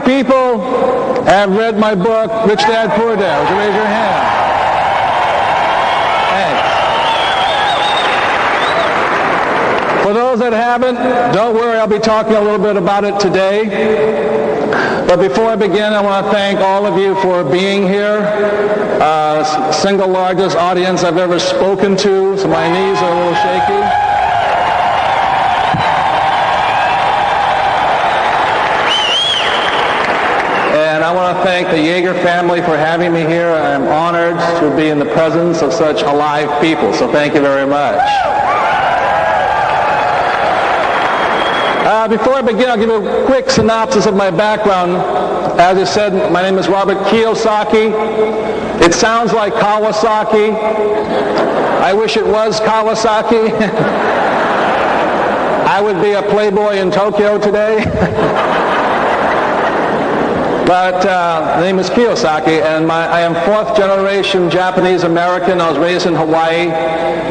people have read my book, Rich Dad, Poor Dad? Would you raise your hand? Thanks. For those that haven't, don't worry, I'll be talking a little bit about it today. But before I begin, I want to thank all of you for being here. Single largest audience I've ever spoken to, so my knees are a little shaky. And I want to thank the Yeager family for having me here. I'm honored to be in the presence of such alive people, so thank you very much. Before I begin, I'll give you a quick synopsis of my background. As I said, my name is Robertkiyosaki. It sounds like Kawasaki. I wish it was Kawasaki. I would be a playboy in Tokyo today. But the name is Kiyosaki, and I am fourth generation Japanese American. I was raised in Hawaii,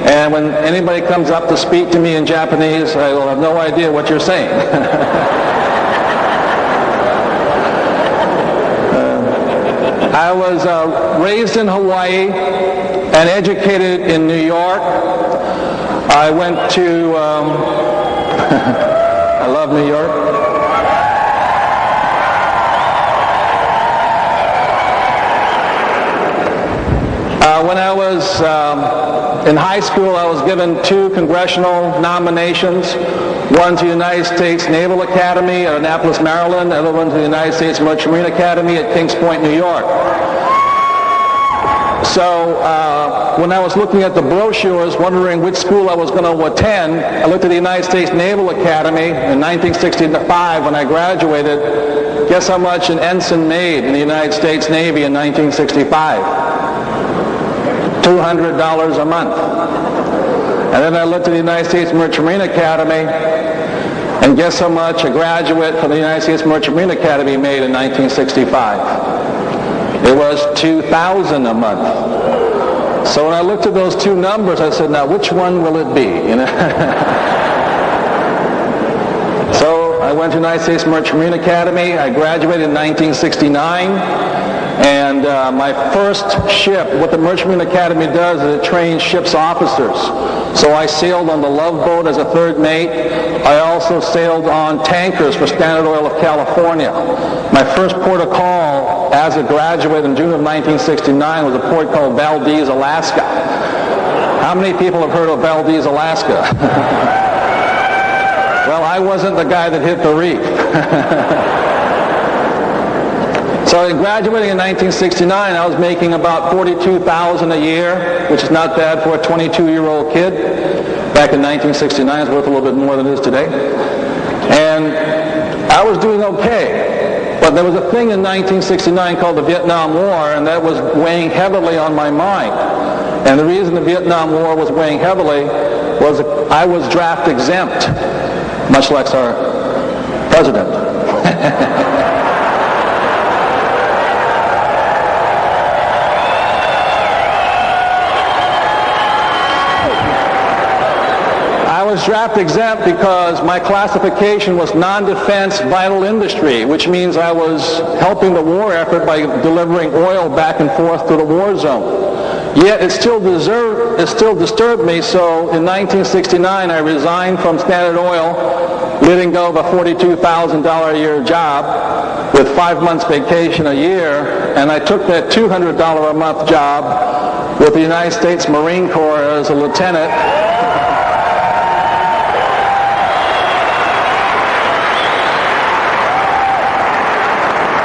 and when anybody comes up to speak to me in Japanese, I will have no idea what you're saying. I was raised in Hawaii and educated in New York. I went to, I love New York. When I was in high school, I was given 2 congressional nominations, one to the United States Naval Academy at Annapolis, Maryland, the other one to the United States Merchant Marine Academy at Kings Point, New York. So when I was looking at the brochures, wondering which school I was going to attend, I looked at the United States Naval Academy in 1965 when I graduated. Guess how much an ensign made in the United States Navy in 1965? $200 a month. And then I looked at the United States Merchant Marine Academy, and guess how much a graduate from the United States Merchant Marine Academy made in 1965? It was $2,000 a month. So when I looked at those 2 numbers, I said, now which one will it be? You know? So I went to the United States Merchant Marine Academy. I graduated in 1969. And my first ship, what the Merchant Marine Academy does is it trains ship's officers. So I sailed on the Love Boat as a 3rd mate. I also sailed on tankers for Standard Oil of California. My first port of call as a graduate in June of 1969 was a port called Valdez, Alaska. How many people have heard of Valdez, Alaska? Well, I wasn't the guy that hit the reef. So graduating in 1969, I was making about $42,000 a year, which is not bad for a 22-year-old kid. Back in 1969, it's worth a little bit more than it is today. And I was doing okay. But there was a thing in 1969 called the Vietnam War, and that was weighing heavily on my mind. And the reason the Vietnam War was weighing heavily was I was draft exempt, much like our president. I was draft exempt because my classification was non-defense vital industry, which means I was helping the war effort by delivering oil back and forth to the war zone. Yet it still disturbed me, so in 1969 I resigned from Standard Oil, letting go of a $42,000 a year job with 5 months vacation a year, and I took that $200 a month job with the United States Marine Corps as a lieutenant.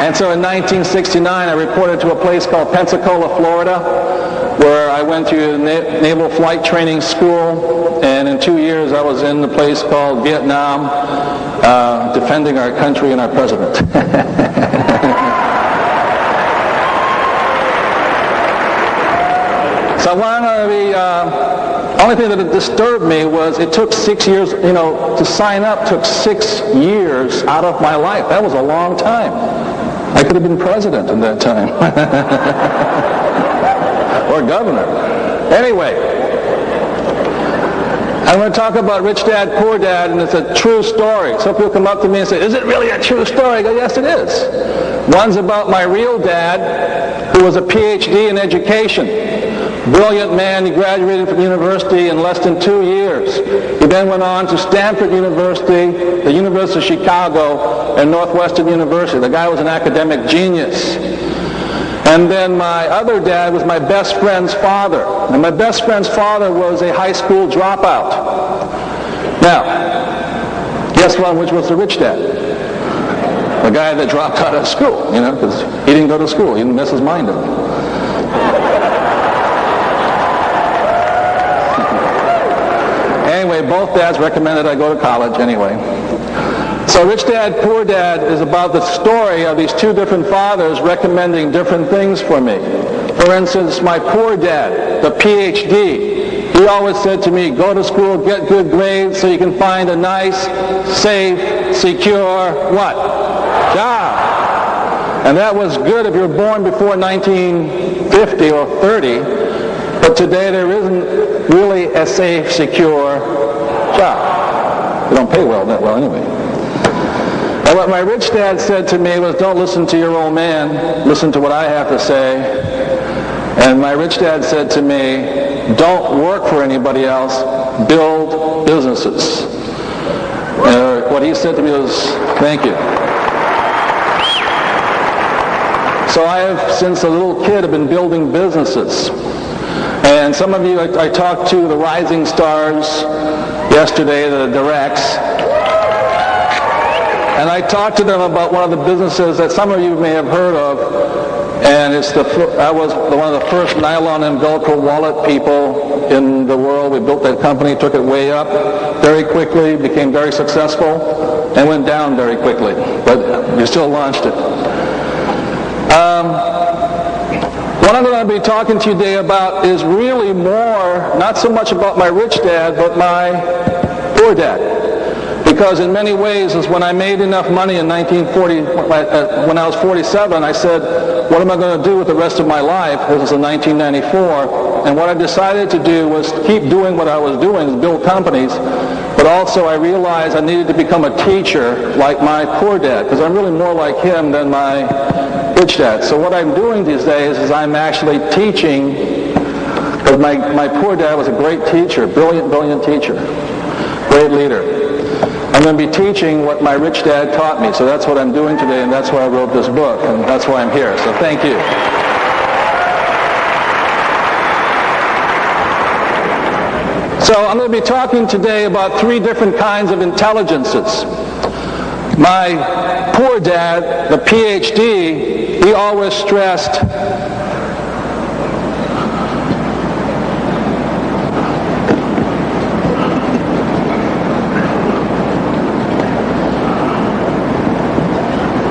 And so in 1969, I reported to a place called Pensacola, Florida, where I went to Naval Flight Training School, and in 2 years I was in the place called Vietnam, defending our country and our president. So one of the only thing that disturbed me was it took 6 years, to sign up took 6 years out of my life. That was a long time. I could have been president in that time. Or governor. Anyway, I'm going to talk about Rich Dad, Poor Dad, and it's a true story. Some people come up to me and say, is it really a true story? I go, yes, it is. One's about my real dad, who was a PhD in education. Brilliant man, he graduated from university in less than 2 years. He then went on to Stanford University, the University of Chicago, and Northwestern University. The guy was an academic genius. And then my other dad was my best friend's father. And my best friend's father was a high school dropout. Now, guess what, which was the rich dad? The guy that dropped out of school, because he didn't go to school. He didn't mess his mind up. Anyway, both dads recommended I go to college anyway. So Rich Dad, Poor Dad is about the story of these two different fathers recommending different things for me. For instance, my poor dad, the PhD, he always said to me, go to school, get good grades so you can find a nice, safe, secure, what? Job. And that was good if you were born before 1950 or 30, but today there isn't really a safe, secure job. They don't pay that well anyway. And what my rich dad said to me was, don't listen to your old man, listen to what I have to say. And my rich dad said to me, don't work for anybody else, build businesses. What he said to me was, thank you. So I have, since a little kid, have been building businesses. And some of you, I talked to the rising stars yesterday, the directs, and I talked to them about one of the businesses that some of you may have heard of, and I was one of the first nylon and Velcro wallet people in the world. We built that company, took it way up very quickly, became very successful, and went down very quickly, but we still launched it. What I'm going to be talking to you today about is really more, not so much about my rich dad, but my poor dad. Because in many ways, is when I made enough money in 1940, when I was 47, I said, what am I going to do with the rest of my life? This was in 1994. And what I decided to do was keep doing what I was doing, build companies. But also I realized I needed to become a teacher like my poor dad, because I'm really more like him than my rich dad. So what I'm doing these days is I'm actually teaching, because my poor dad was a great teacher, brilliant teacher, great leader. I'm going to be teaching what my rich dad taught me. So that's what I'm doing today, and that's why I wrote this book, and that's why I'm here. So thank you. So I'm going to be talking today about 3 different kinds of intelligences. My poor dad, the PhD, he always stressed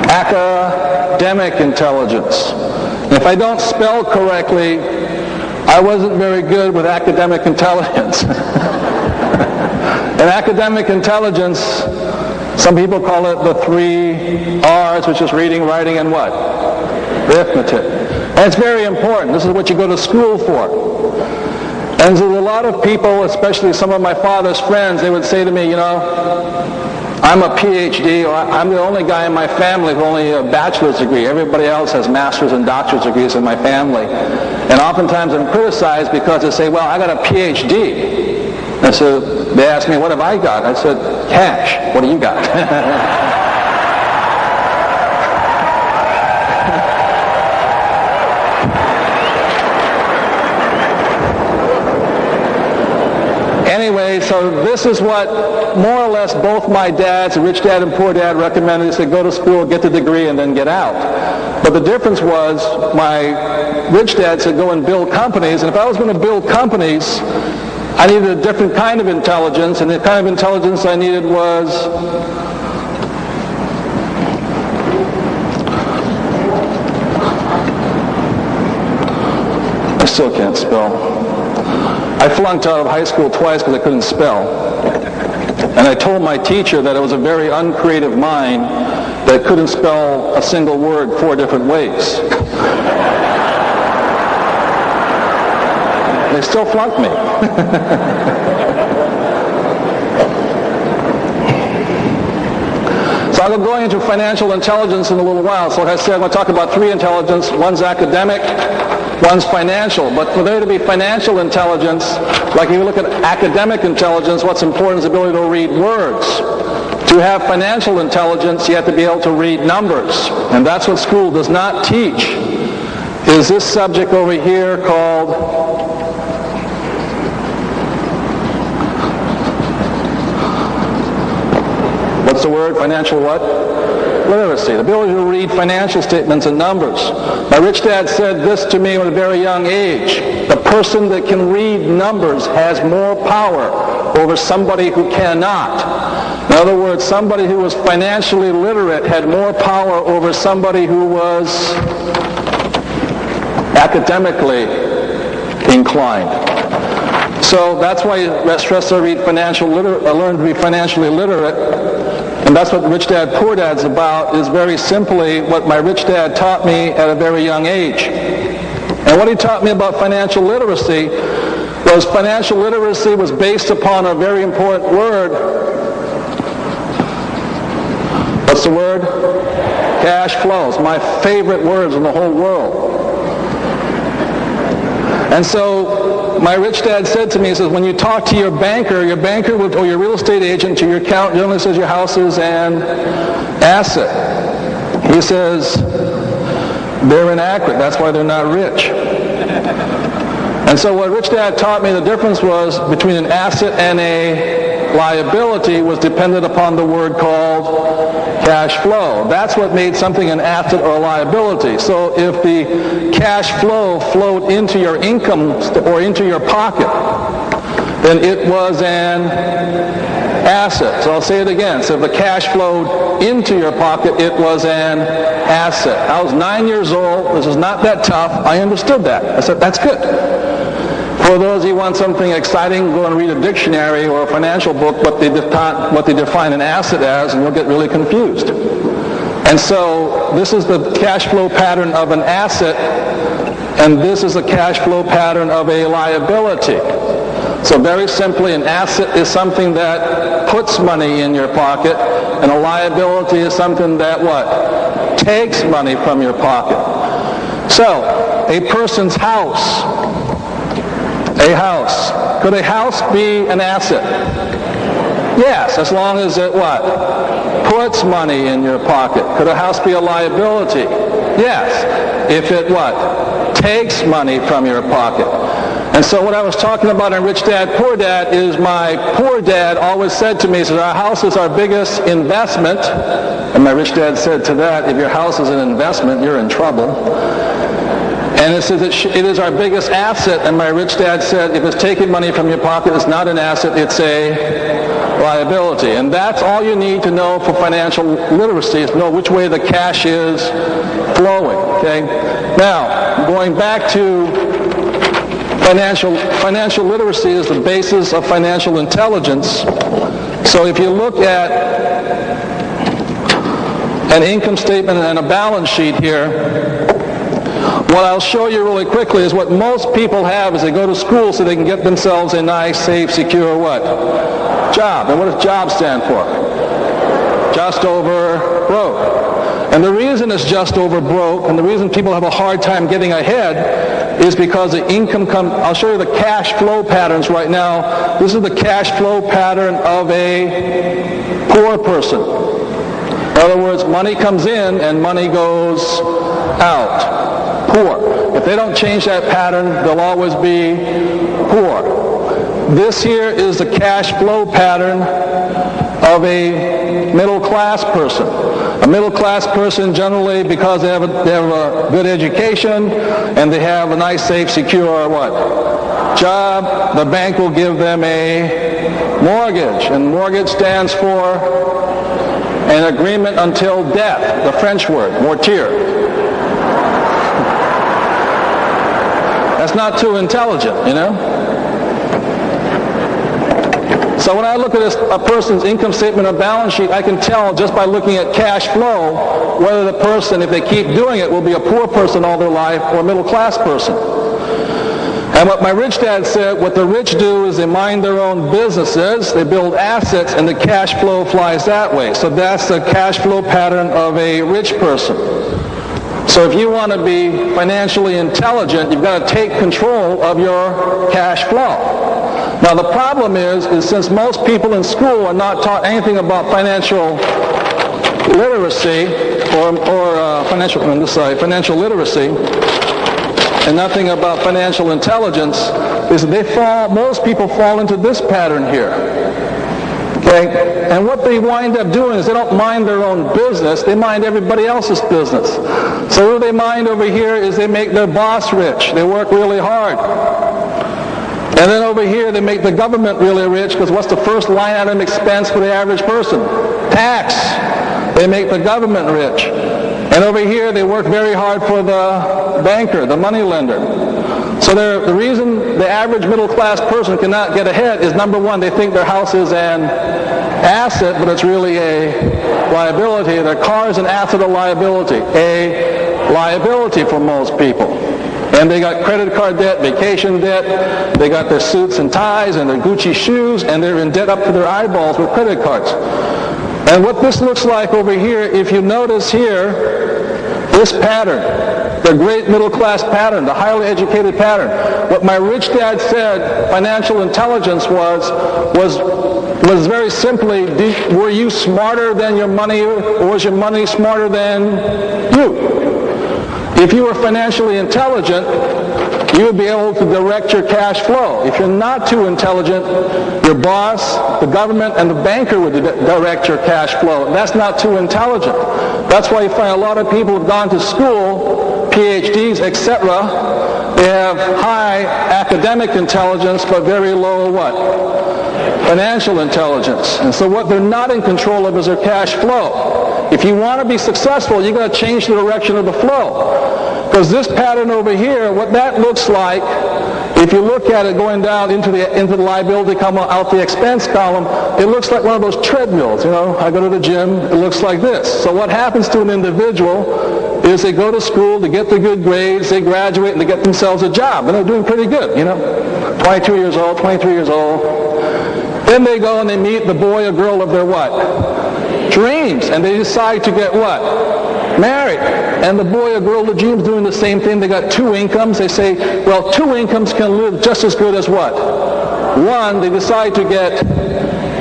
academic intelligence. If I don't spell correctly, I wasn't very good with academic intelligence. And academic intelligence, some people call it the 3 R's, which is reading, writing, and what? Arithmetic. And it's very important. This is what you go to school for. And there's a lot of people, especially some of my father's friends, they would say to me, I'm a PhD, or I'm the only guy in my family with only a bachelor's degree. Everybody else has master's and doctorate degrees in my family. And oftentimes I'm criticized because they say, well, I got a PhD. And so they ask me, what have I got? I said, cash. What do you got? Anyway, so this is what more or less both my dads, rich dad and poor dad, recommended. They said, go to school, get the degree, and then get out. But the difference was my rich dad said, go and build companies. And if I was going to build companies, I needed a different kind of intelligence. And the kind of intelligence I needed was I still can't spell. I flunked out of high school twice because I couldn't spell. And I told my teacher that it was a very uncreative mind that couldn't spell a single word 4 different ways. They still flunked me. So I'll go going into financial intelligence in a little while. So like I said, I'm going to talk about three intelligence. One's academic, one's financial. But for there to be financial intelligence, like if you look at academic intelligence, what's important is the ability to read words. To have financial intelligence, you have to be able to read numbers. And that's what school does not teach, is this subject over here called what's the word? Financial what? Literacy. The ability to read financial statements and numbers. My rich dad said this to me at a very young age. The person that can read numbers has more power over somebody who cannot. In other words, somebody who was financially literate had more power over somebody who was academically inclined. So that's why I stress to learn to be financially literate. And that's what Rich Dad, Poor Dad's about, is very simply what my rich dad taught me at a very young age. And what he taught me about financial literacy was based upon a very important word. What's the word? Cash flows. My favorite words in the whole world. And so my rich dad said to me, he says, when you talk to your banker or your real estate agent, to your account generally says your house is an asset. He says, they're inaccurate. That's why they're not rich. And so what rich dad taught me, the difference was between an asset and a liability was dependent upon the word called cash flow. That's what made something an asset or a liability. So if the cash flow flowed into your income or into your pocket, then it was an asset. So I'll say it again. So if the cash flowed into your pocket, it was an asset. I was 9 years old. This is not that tough. I understood that. I said, that's good. For those who want something exciting, go and read a dictionary or a financial book, what they define an asset as, and you'll get really confused. And so this is the cash flow pattern of an asset, and this is the cash flow pattern of a liability. So very simply, an asset is something that puts money in your pocket, and a liability is something that what? Takes money from your pocket. So, a person's house. A house. Could a house be an asset? Yes, as long as it what? Puts money in your pocket. Could a house be a liability? Yes, if it what? Takes money from your pocket. And so what I was talking about in Rich Dad, Poor Dad is my poor dad always said to me, he says, our house is our biggest investment. And my rich dad said to that, if your house is an investment, you're in trouble. And it says it is our biggest asset, and my rich dad said, if it's taking money from your pocket, it's not an asset, it's a liability. And that's all you need to know for financial literacy, is to know which way the cash is flowing. Okay? Now, going back to financial literacy is the basis of financial intelligence. So if you look at an income statement and a balance sheet here, what I'll show you really quickly is what most people have is they go to school so they can get themselves a nice, safe, secure what? Job. And what does job stand for? Just over broke. And the reason it's just over broke, and the reason people have a hard time getting ahead, is because the income I'll show you the cash flow patterns right now. This is the cash flow pattern of a poor person. In other words, money comes in and money goes out. Poor. If they don't change that pattern, they'll always be poor. This here is the cash flow pattern of a middle class person. A middle class person generally, because they have a good education and they have a nice, safe, secure what? Job, the bank will give them a mortgage. And mortgage stands for an agreement until death, the French word, mortier. That's not too intelligent, you know? So when I look at a person's income statement or balance sheet, I can tell just by looking at cash flow whether the person, if they keep doing it, will be a poor person all their life or a middle class person. And what my rich dad said, what the rich do is they mind their own businesses, they build assets, and the cash flow flies that way. So that's the cash flow pattern of a rich person. So if you want to be financially intelligent, you've got to take control of your cash flow. Now the problem is since most people in school are not taught anything about financial literacy financial literacy, and nothing about financial intelligence, is most people fall into this pattern here. Okay? And what they wind up doing is they don't mind their own business, they mind everybody else's business. So what they mind over here is they make their boss rich. They work really hard. And then over here they make the government really rich, because what's the first line item expense for the average person? Tax. They make the government rich. And over here they work very hard for the banker, the money lender. So the reason the average middle class person cannot get ahead is, number one, they think their house is an asset, but it's really a liability. Their car is an asset or liability. A liability for most people. And they got credit card debt, vacation debt, they got their suits and ties and their Gucci shoes, and they're in debt up to their eyeballs with credit cards. And what this looks like over here, if you notice here, this pattern, the great middle class pattern, the highly educated pattern. What my rich dad said financial intelligence was very simply, were you smarter than your money, or was your money smarter than you? If you were financially intelligent, you would be able to direct your cash flow. If you're not too intelligent, your boss, the government, and the banker would direct your cash flow. That's not too intelligent. That's why you find a lot of people who've gone to school, PhDs, etc., they have high academic intelligence, but very low what? Financial intelligence. And so what they're not in control of is their cash flow. If you want to be successful, you've got to change the direction of the flow. Because this pattern over here, what that looks like, if you look at it going down into the liability column, out the expense column, it looks like one of those treadmills. You know, I go to the gym, it looks like this. So what happens to an individual is they go to school, they get the good grades, they graduate, and they get themselves a job. And they're doing pretty good, you know. 22 years old, 23 years old. Then they go and they meet the boy or girl of their what? Dreams. And they decide to get what? Married. And the boy or girl of the dreams doing the same thing. They got two incomes. They say, well, two incomes can live just as good as what? One. They decide to get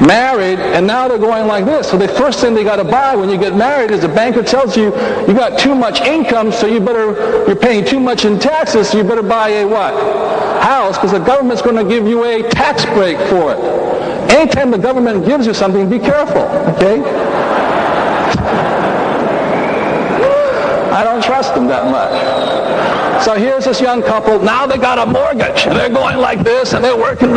married, and now they're going like this. So the first thing they got to buy when you get married is the banker tells you you got too much income, so you're paying too much in taxes, so you better buy a what? House, because the government's going to give you a tax break for it. Anytime the government gives you something, be careful, okay? I don't trust them that much. So here's this young couple. Now they got a mortgage, and they're going like this, and they're working real